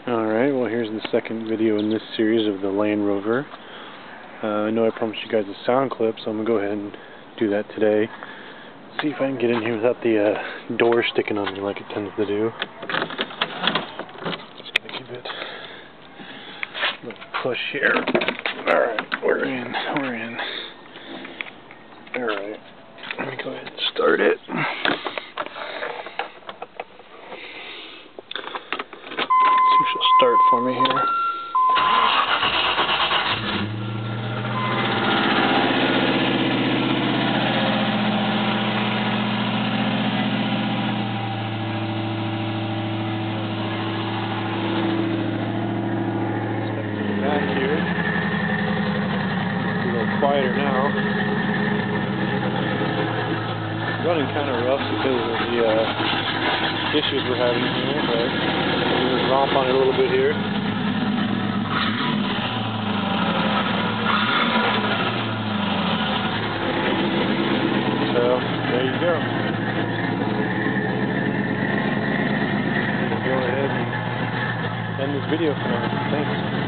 Alright, well here's the second video in this series of the Land Rover. I know I promised you guys a sound clip, so I'm going to go ahead and do that today. See if I can get in here without the door sticking on me like it tends to do. Just going to give it a little push here. Alright, we're in. Alright, let me go ahead and start it. She'll start for me here. Step to the back here. It's a little quieter now. It's running kind of rough because of the issues we're having here, but we'll romp on it a little bit here. So, there you go. Go ahead and end this video for now. Thanks.